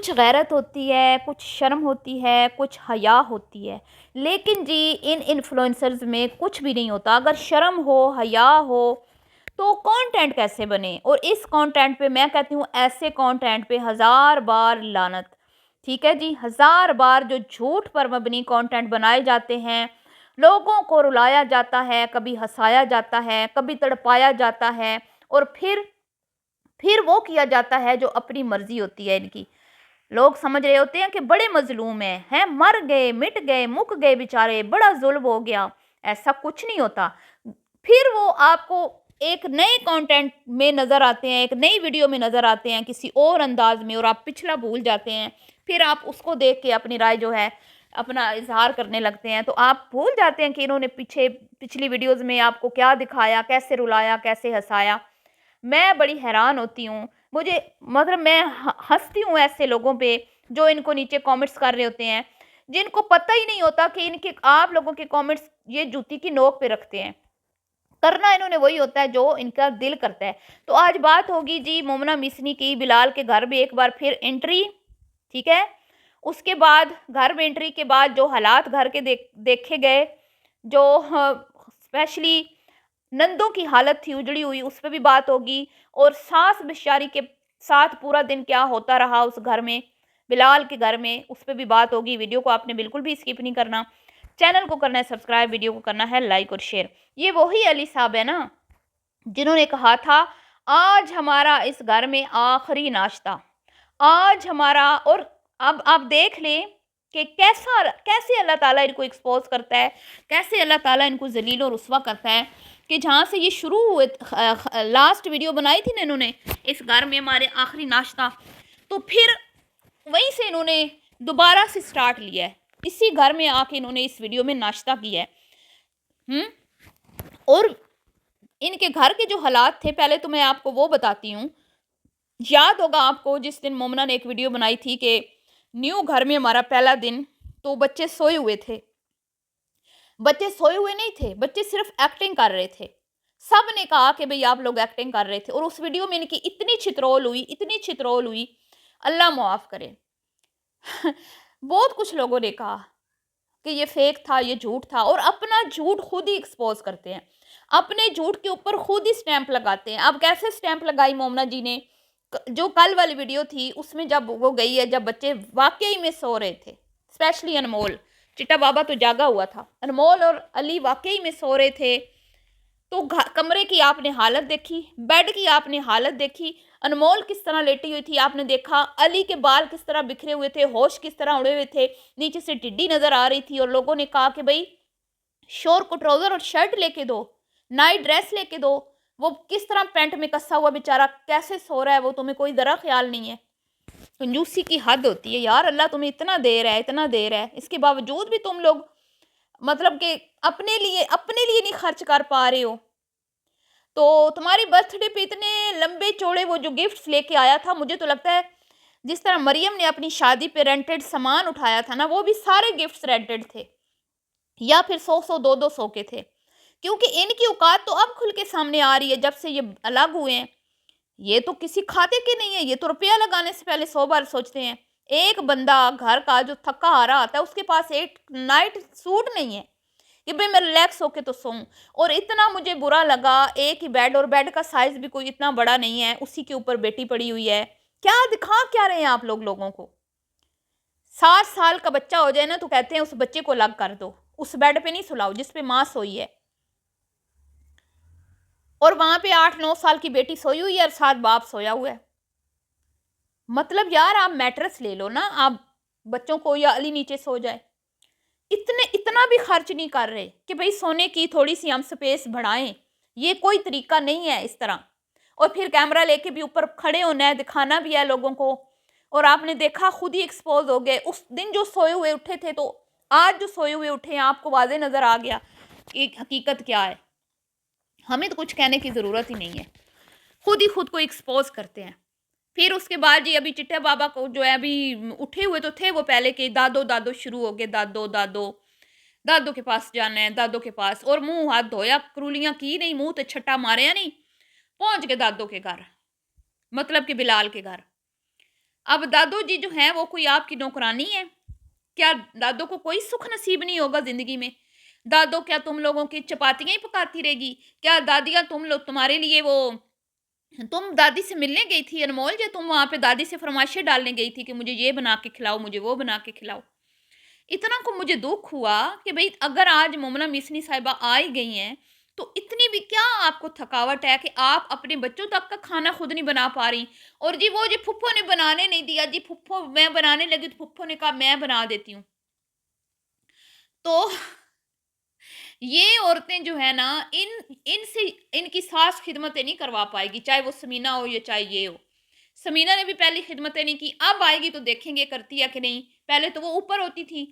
कुछ गैरत होती है, कुछ शर्म होती है, कुछ हया होती है। लेकिन जी इन इन्फ्लुएंसर्स में कुछ भी नहीं होता। अगर शर्म हो, हया हो तो कंटेंट कैसे बने? और इस कंटेंट पे मैं कहती हूँ ऐसे कंटेंट पे हज़ार बार लानत। ठीक है जी, हज़ार बार जो झूठ पर मबनी कंटेंट बनाए जाते हैं, लोगों को रुलाया जाता है, कभी हँसाया जाता है, कभी तड़पाया जाता है और फिर वो किया जाता है जो अपनी मर्ज़ी होती है इनकी। लोग समझ रहे होते हैं कि बड़े मज़लूम हैं, मर गए, मिट गए, मुक गए बेचारे, बड़ा ज़ुल्म हो गया। ऐसा कुछ नहीं होता। फिर वो आपको एक नए कंटेंट में नज़र आते हैं, एक नई वीडियो में नज़र आते हैं किसी और अंदाज़ में और आप पिछला भूल जाते हैं। फिर आप उसको देख के अपनी राय जो है, अपना इज़हार करने लगते हैं। तो आप भूल जाते हैं कि इन्होंने पिछली वीडियोज़ में आपको क्या दिखाया, कैसे रुलाया, कैसे हँसाया। मैं बड़ी हैरान होती हूँ। मुझे मतलब मैं हँसती हूँ ऐसे लोगों पे जो इनको नीचे कमेंट्स कर रहे होते हैं, जिनको पता ही नहीं होता कि इनके आप लोगों के कमेंट्स ये जूती की नोक पे रखते हैं। करना इन्होंने वही होता है जो इनका दिल करता है। तो आज बात होगी जी मोमना मिसनी की बिलाल के घर में एक बार फिर एंट्री, ठीक है? उसके बाद घर में एंट्री के बाद जो हालात घर के देखे गए, जो स्पेशली नंदों की हालत थी उजड़ी हुई, उस पे भी बात होगी और सास बेचारी के साथ पूरा दिन क्या होता रहा उस घर में, बिलाल के घर में, उस पे भी बात होगी। वीडियो को आपने बिल्कुल भी स्किप नहीं करना। चैनल को करना है सब्सक्राइब, वीडियो को करना है लाइक और शेयर। ये वही अली साहब है ना जिन्होंने कहा था आज हमारा इस घर में आखिरी नाश्ता, आज हमारा। और अब आप देख लें कि कैसे अल्लाह ताला इनको एक्सपोज करता है, कैसे अल्लाह ताला इनको जलील और रुस्वा करता है कि जहाँ से ये शुरू हुए, लास्ट वीडियो बनाई थी ना इन्होंने, इस घर में हमारे आखिरी नाश्ता, तो फिर वहीं से इन्होंने दोबारा से स्टार्ट लिया है। इसी घर में आके इन्होंने इस वीडियो में नाश्ता किया है। और इनके घर के जो हालात थे, पहले तो मैं आपको वो बताती हूँ। याद होगा आपको जिस दिन मोमना ने एक वीडियो बनाई थी कि न्यू घर में हमारा पहला दिन, तो बच्चे सोए हुए थे। बच्चे सोए हुए नहीं थे, बच्चे सिर्फ एक्टिंग कर रहे थे। सब ने कहा कि भाई आप लोग एक्टिंग कर रहे थे और उस वीडियो में इनकी इतनी छितरोल हुई, इतनी छितरोल हुई, अल्लाह मुआफ़ करे। बहुत कुछ लोगों ने कहा कि ये फेक था, ये झूठ था और अपना झूठ खुद ही एक्सपोज करते हैं। अपने झूठ के ऊपर खुद ही स्टैंप लगाते हैं। अब कैसे स्टैंप लगाई मोमना जी ने? जो कल वाली वीडियो थी उसमें जब वो गई है, जब बच्चे वाकई में सो रहे थे, स्पेशली अनमोल, चिट्टा बाबा तो जागा हुआ था, अनमोल और अली वाकई में सो रहे थे। तो कमरे की आपने हालत देखी, बेड की आपने हालत देखी, अनमोल किस तरह लेटी हुई थी आपने देखा, अली के बाल किस तरह बिखरे हुए थे, होश किस तरह उड़े हुए थे, नीचे से टिड्डी नजर आ रही थी। और लोगों ने कहा कि भाई शोर को ट्राउजर और शर्ट लेके दो, नाइट ड्रेस लेके दो। वो किस तरह पैंट में कसा हुआ बेचारा कैसे सो रहा है, वो तुम्हें कोई जरा ख्याल नहीं है। कंजूसी की हद होती है यार। अल्लाह तुम्हें इतना दे रहा है, इतना दे रहा है, इसके बावजूद भी तुम लोग मतलब कि अपने लिए नहीं खर्च कर पा रहे हो। तो तुम्हारी बर्थडे पे इतने लंबे चौड़े वो जो गिफ्ट्स लेके आया था, मुझे तो लगता है जिस तरह मरियम ने अपनी शादी पे रेंटेड सामान उठाया था ना, वो भी सारे गिफ्ट्स रेंटेड थे या फिर 100-100 200-200 के थे। क्योंकि इनकी औकात तो अब खुल के सामने आ रही है जब से ये अलग हुए हैं। ये तो किसी खाते के नहीं है, ये तो रुपया लगाने से पहले 100 बार सोचते हैं। एक बंदा घर का जो थका हारा आता है उसके पास एक नाइट सूट नहीं है कि भाई मैं रिलैक्स होके तो सोऊं। और इतना मुझे बुरा लगा, एक ही बेड और बेड का साइज भी कोई इतना बड़ा नहीं है, उसी के ऊपर बेटी पड़ी हुई है। क्या दिखा क्या रहे हैं आप लोगों को? 7 साल का बच्चा हो जाए ना तो कहते हैं उस बच्चे को अलग कर दो, उस बेड पे नहीं सुलाओ जिस पे माँ सोई है। और वहां पे 8-9 साल की बेटी सोई हुई है और साथ बाप सोया हुआ है। मतलब यार आप मैट्रेस ले लो ना, आप बच्चों को, या अली नीचे सो जाए। इतना भी खर्च नहीं कर रहे कि भाई सोने की थोड़ी सी हम स्पेस बढ़ाएं। ये कोई तरीका नहीं है इस तरह। और फिर कैमरा लेके भी ऊपर खड़े होना है, दिखाना भी है लोगों को। और आपने देखा खुद ही एक्सपोज हो गए। उस दिन जो सोए हुए उठे थे, तो आज जो सोए हुए उठे हैं आपको वाज़े नज़र आ गया कि हकीकत क्या है। हमें तो कुछ कहने की ज़रूरत ही नहीं है, खुद ही खुद को एक्सपोज करते हैं। फिर उसके बाद जी अभी चिट्टा बाबा को जो है, अभी उठे हुए तो थे वो पहले के, दादो दादो शुरू हो गए, दादो दादो, दादो के पास जाना है, दादो के पास। और मुंह हाथ धोया, करूलियां की नहीं, मुंह तो छट्टा मारे नहीं, पहुंच गए दादो के घर, मतलब कि बिलाल के घर। अब दादो जी जो हैं वो कोई आपकी नौकरानी है? क्या दादो को कोई सुख नसीब नहीं होगा ज़िंदगी में? दादो क्या तुम लोगों की चपातियाँ ही पकाती रहेगी? क्या दादियाँ तुम्हारे लिए वो तुम दादी से मिलने गई थी अनमोल, या तुम वहाँ पे दादी से फरमाइशें डालने गई थी कि मुझे ये बना के खिलाओ, मुझे वो बना के खिलाओ? इतना को मुझे दुःख हुआ कि भई अगर आज मोमना मिसनी साहिबा आ ही गई हैं, तो इतनी भी क्या आपको थकावट है कि आप अपने बच्चों तक का खाना खुद नहीं बना पा रही? और जी वो जी फूफो ने बनाने नहीं दिया, जी फूफो मैं बनाने लगी तो फूफो ने कहा मैं बना देती हूँ। तो ये औरतें जो है ना, इनसे इनकी सास खिदमतें नहीं करवा पाएगी, चाहे वो समीना हो या चाहे ये हो। समीना ने भी पहले खिदमतें नहीं की, अब आएगी तो देखेंगे करती है कि नहीं। पहले तो वो ऊपर होती थी,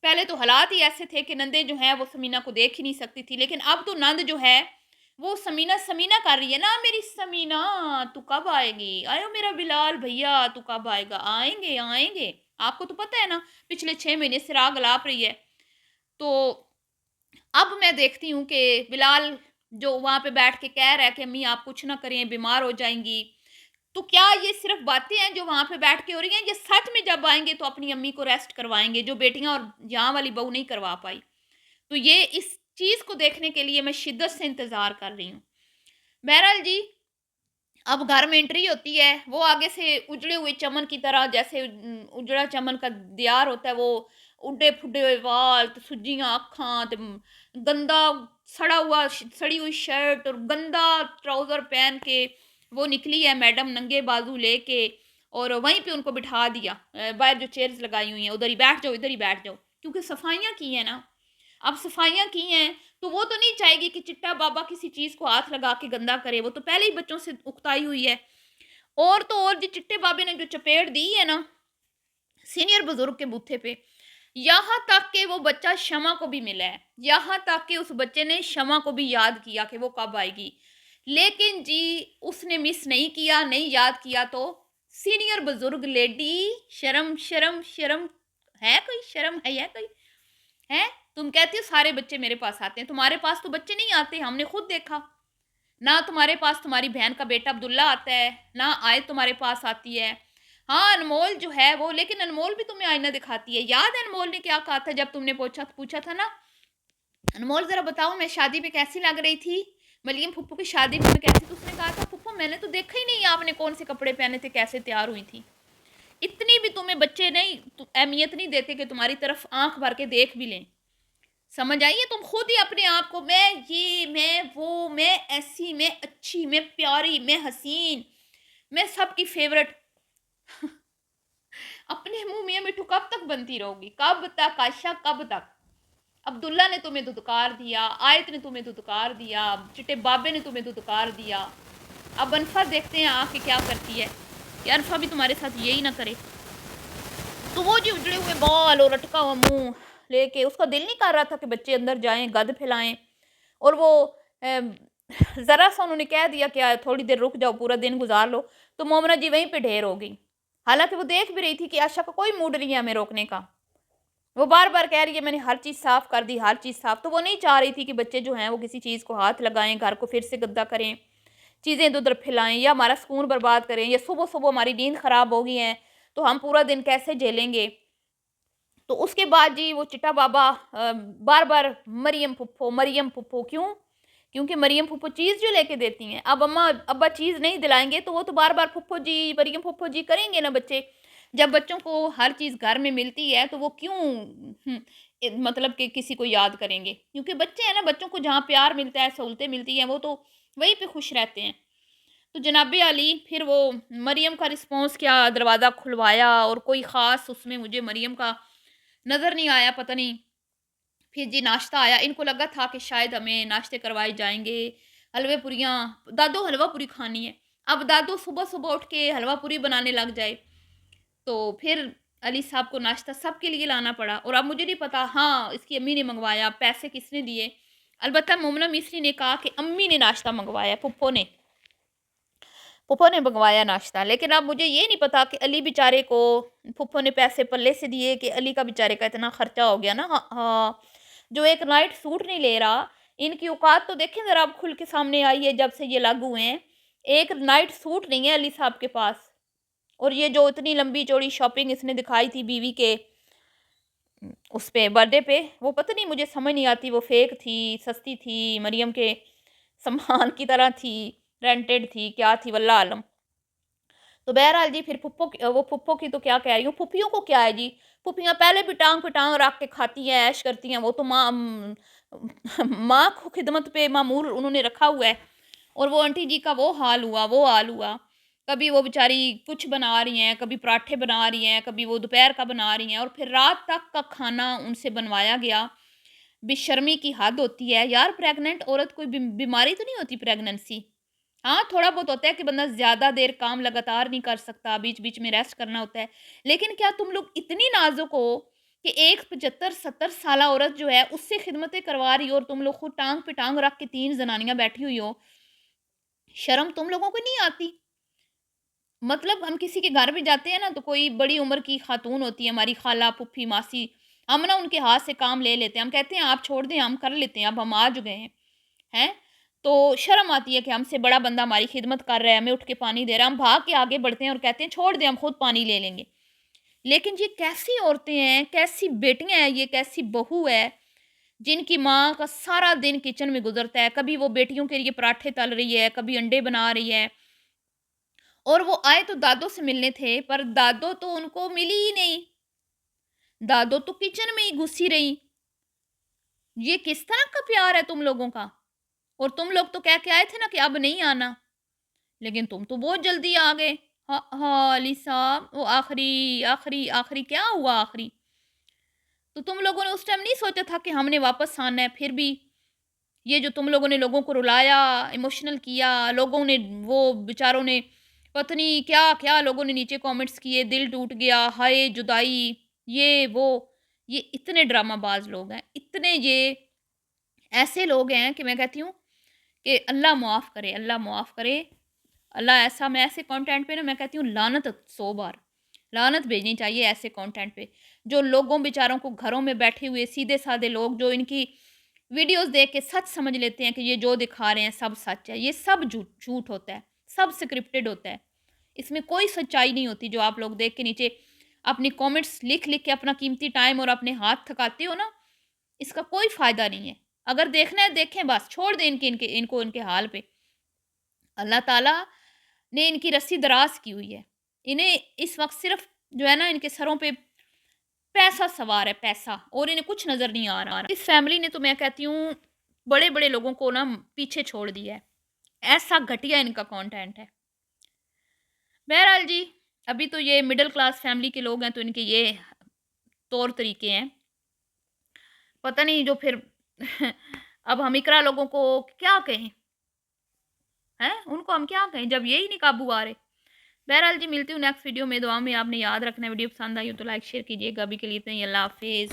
पहले तो हालात ही ऐसे थे कि नंदे जो है वो समीना को देख ही नहीं सकती थी, लेकिन अब तो नंद जो है वो समीना समीना कर रही है ना, मेरी समीना तू कब आएगी, आयो मेरा बिलाल भैया तू कब आएगा, आएंगे आएंगे। आपको तो पता है ना, पिछले 6 महीने से राग अलाप रही है। तो अब मैं देखती हूँ कि बिलाल जो वहाँ पे बैठ के कह रहा है कि अम्मी आप कुछ ना करें, बीमार हो जाएँगी। तो क्या ये सिर्फ़ बातें हैं जो वहाँ पे बैठ के हो रही हैं? ये सच में जब आएँगे तो अपनी अम्मी को रेस्ट करवाएँगे, जो बेटियाँ और यहाँ वाली बहू नहीं करवा पाई। तो ये इस चीज़ को देखने के लिए मैं शिद्दत से इंतज़ार कर रही हूँ। बहरहाल जी, अब घर में एंट्री होती है, वो आगे से उजड़े हुए चमन की तरह, जैसे उजड़ा चमन का दियार होता है, वो उड्डे-फुड्डे हुए वाल, ते सुज्जियाँ अक्खां, ते गंदा सड़ा हुआ सड़ी हुई शर्ट और गंदा ट्राउज़र पहन के वो निकली है मैडम नंगे बाजू लेके, और वहीं पे उनको बिठा दिया। बाहर जो चेयर्स लगाई हुई हैं, उधर ही बैठ जाओ, इधर ही बैठ जाओ। क्योंकि सफाइयाँ की हैं ना, अब सफाइयाँ की हैं, तो वो तो नहीं चाहेगी कि चिट्टा बाबा किसी चीज़ को हाथ लगा के गंदा करे, वो तो पहले ही बच्चों से उकताई हुई है। और तो और जी चिट्टे बाबे ने जो चपेट दी है ना, सीनियर बुजुर्ग के बूथे पे, यहाँ तक कि वो बच्चा शमा को भी मिला है, यहाँ तक कि उस बच्चे ने शमा को भी याद किया कि वो कब आएगी। लेकिन जी उसने मिस नहीं किया, नहीं याद किया, तो सीनियर बुजुर्ग लेडी, शर्म शर्म शर्म है कोई, शर्म है कोई? हैं? तुम कहती हो सारे बच्चे मेरे पास आते हैं, तुम्हारे पास तो बच्चे नहीं आते, हमने खुद देखा। ना तुम्हारे पास तुम्हारी बहन का बेटा अब्दुल्ला आता है, ना आयत तुम्हारे पास आती है। हाँ, अनमोल जो है वो, लेकिन अनमोल भी तुम्हें आईना दिखाती है। याद है अनमोल ने क्या कहा था जब तुमने पूछा पूछा था ना, अनमोल ज़रा बताओ मैं शादी में कैसी लग रही थी? मरियम फूफू की शादी में मैं कैसी, तो उसने कहा था फूफू मैंने तो देखा ही नहीं आपने कौन से कपड़े पहने थे, कैसे तैयार हुई थी। इतनी भी तुम्हें बच्चे नहीं अहमियत नहीं देते कि तुम्हारी तरफ आँख भर के देख भी लें। समझ आई है? तुम खुद ही अपने आप को मैं ये, मैं वो, मैं ऐसी, मैं अच्छी, मैं प्यारी, मैं हसीन, मैं सबकी फेवरेट। अपने मुंह मियाँ मिट्ठू कब तक बनती रहोगी? कब तक आयशा, कब तक? अब्दुल्ला ने तुम्हें धुतकार दिया, आयत ने तुम्हें धुतकार दिया, चिट्टे बाबे ने तुम्हें धुतकार दिया। अब अनफा देखते हैं आके क्या करती है। ये अनफा भी तुम्हारे साथ यही ना करे। तो वो जो उजड़े हुए बाल और अटका हुआ मुंह लेके, उसका दिल नहीं कर रहा था कि बच्चे अंदर जाएं, गंद फैलाएं। और वो ज़रा सा उन्होंने कह दिया कि थोड़ी देर रुक जाओ, पूरा दिन गुजार लो, तो मोमना जी वहीं पे ढेर हो गई। हालांकि वो देख भी रही थी कि आशा का कोई मूड नहीं है हमें रोकने का। वो बार बार कह रही है मैंने हर चीज़ साफ़ कर दी, हर चीज़ साफ़। तो वो नहीं चाह रही थी कि बच्चे जो हैं वो किसी चीज़ को हाथ लगाएं, घर को फिर से गंदा करें, चीज़ें इधर उधर फैलाएं, या हमारा सुकून बर्बाद करें, या सुबह सुबह हमारी नींद ख़राब हो गई है तो हम पूरा दिन कैसे झेलेंगे। तो उसके बाद जी वो चिट्टा बाबा बार बार मरियम फुप्पो क्यों? क्योंकि मरियम फुप्पो चीज़ जो लेके देती हैं। अब अम्मा अब्बा चीज़ नहीं दिलाएंगे तो वो तो बार बार फुप्पो जी, मरियम फुप्पो जी करेंगे ना बच्चे। जब बच्चों को हर चीज़ घर में मिलती है तो वो क्यों मतलब कि किसी को याद करेंगे? क्योंकि बच्चे हैं ना, बच्चों को जहाँ प्यार मिलता है, सहूलतें मिलती हैं, वो तो वहीं पे खुश रहते हैं। तो जनाब अली फिर वो मरियम का रिस्पॉन्स क्या, दरवाज़ा खुलवाया और कोई ख़ास उसमें मुझे मरियम का नज़र नहीं आया, पता नहीं। फिर जी नाश्ता आया, इनको लगा था कि शायद हमें नाश्ते करवाए जाएँगे, हलवे पूरियाँ, दादो हलवा पूरी खानी है। अब दादो सुबह-सुबह उठ के हलवा पूरी बनाने लग जाए, तो फिर अली साहब को नाश्ता सबके लिए लाना पड़ा। और अब मुझे नहीं पता, हाँ, इसकी अम्मी ने मँगवाया, पैसे किसने दिए? अलबत्ता मोमना मिस्री ने कहा कि अम्मी ने नाश्ता मँगवाया, फूफो ने मंगवाया नाश्ता। लेकिन अब मुझे ये नहीं पता कि अली बेचारे को फूफो ने पैसे पल्ले से दिए कि अली का बेचारे का इतना खर्चा हो गया ना। हाँ हाँ, जो एक नाइट सूट नहीं ले रहा, इनकी औकात तो देखें ज़रा, अब खुल के सामने आई है जब से ये लागू हुए हैं। एक नाइट सूट नहीं है अली साहब के पास, और ये जो इतनी लंबी चौड़ी शॉपिंग इसने दिखाई थी बीवी के उस पे बर्थडे पे, वो पता नहीं मुझे समझ नहीं आती, वो फेक थी, सस्ती थी, मरियम के सामान की तरह थी, रेंटेड थी, क्या थी वल्लाह आलम। तो बहरहाल जी फिर वो फुप्पो की तो क्या कह रही हूँ, फुप्पियों को क्या है जी, फुप्पियाँ पहले भी टांग पे टांग रख के खाती हैं, ऐश करती हैं, वो तो माँ माँ को खिदमत पे मामूर उन्होंने रखा हुआ है। और वो आंटी जी का वो हाल हुआ, वो हाल हुआ। कभी वो बेचारी कुछ बना रही हैं, कभी पराठे बना रही हैं, कभी वो दोपहर का बना रही हैं, और फिर रात तक का खाना उनसे बनवाया गया। बेशर्मी की हद होती है यार। प्रेग्नेंट औरत कोई बीमारी तो नहीं होती प्रेगनेंसी? हाँ, थोड़ा बहुत होता है कि बंदा ज़्यादा देर काम लगातार नहीं कर सकता, बीच-बीच में रेस्ट करना होता है। लेकिन क्या तुम लोग इतनी नाज़ुक हो कि एक 75-70 साला औरत जो है उससे खिदमतें करवा रही हो, और तुम लोग खुद टाँग पे टाँग रख के 3 ज़नानियाँ बैठी हुई हो, शर्म तुम लोगों को नहीं आती? मतलब हम किसी के घर भी जाते हैं ना, तो कोई बड़ी उम्र की खातून होती है, हमारी खाला, फूफी, मासी, हम ना उनके हाथ से काम ले लेते हैं। हम कहते हैं आप छोड़ दें, हम कर लेते हैं, अब हम आ चुके हैं। हैं? तो शर्म आती है कि हमसे बड़ा बंदा हमारी खिदमत कर रहा है, हमें उठ के पानी दे रहा है, हम भाग के आगे बढ़ते हैं और कहते हैं छोड़ दें, हम खुद पानी ले लेंगे। लेकिन ये कैसी औरतें हैं, कैसी बेटियाँ हैं ये, कैसी बहू है, जिनकी माँ का सारा दिन किचन में गुज़रता है। कभी वो बेटियों के लिए पराठे तल रही है, कभी अंडे बना रही है, और वो आए तो दादों से मिलने थे, पर दादो तो उनको मिली ही नहीं। दादो तो किचन में ही घुसी रहीं। ये किस तरह का प्यार है तुम लोगों का? और तुम लोग तो कह के आए थे ना कि अब नहीं आना। लेकिन तुम तो बहुत जल्दी आ गए। हाँ, हाँ, अली साहब, वो आखिरी आखिरी आखिरी क्या हुआ आखिरी? तो तुम लोगों ने उस टाइम नहीं सोचा था कि हमने वापस आना है? फिर भी ये जो तुम लोगों ने लोगों को रुलाया, इमोशनल किया, लोगों ने, वो बेचारों ने पता नहीं क्या-क्या लोगों ने नीचे कमेंट्स किए, दिल टूट गया, हाय जुदाई, ये वो। ये इतने ड्रामाबाज लोग हैं, इतने ये ऐसे लोग हैं कि मैं कहती हूँ कि अल्लाह मुआफ़ करे, अल्लाह मुआफ़ करे। अल्लाह ऐसा, मैं ऐसे कंटेंट पे ना मैं कहती हूँ लानत 100 बार, लानत भेजनी चाहिए ऐसे कंटेंट पे। जो लोगों बेचारों को घरों में बैठे हुए सीधे-साधे लोग जो इनकी वीडियोज़ देख के सच समझ लेते हैं कि ये जो दिखा रहे हैं सब सच है। ये सब झूठ होता है, सब स्क्रिप्टेड होता है। इसमें कोई सच्चाई नहीं होती जो आप लोग देख के नीचे अपनी कमेंट्स लिख-लिख के अपना कीमती टाइम और अपने हाथ थकाते हो ना, इसका कोई फ़ायदा नहीं है। अगर देखना है देखें बस, छोड़ दें इनको इनके हाल पे। अल्लाह ताला ने इनकी रस्सी दराज़ की हुई है। इन्हें इस वक़्त सिर्फ़ जो है ना इनके सरों पे पैसा सवार है, पैसा, और इन्हें कुछ नज़र नहीं आ रहा। इस फ़ैमिली ने तो मैं कहती हूँ बड़े-बड़े लोगों को ना पीछे छोड़ दिया है। ऐसा घटिया इनका कंटेंट है। बहरहाल जी, अभी तो ये मिडल क्लास फ़ैमिली के लोग हैं तो इनके ये तौर तरीके हैं। पता नहीं जो फिर अब हम इकरा लोगों को क्या कहें? हैं? उनको हम क्या कहें जब यही नहीं काबू आ रहे। बहरहाल जी, मिलती हूँ नेक्स्ट वीडियो में। दुआ में आपने याद रखना है। वीडियो पसंद आई हो तो लाइक शेयर कीजिएगा। अभी के लिए इतना ही। अल्लाह हाफ़िज़।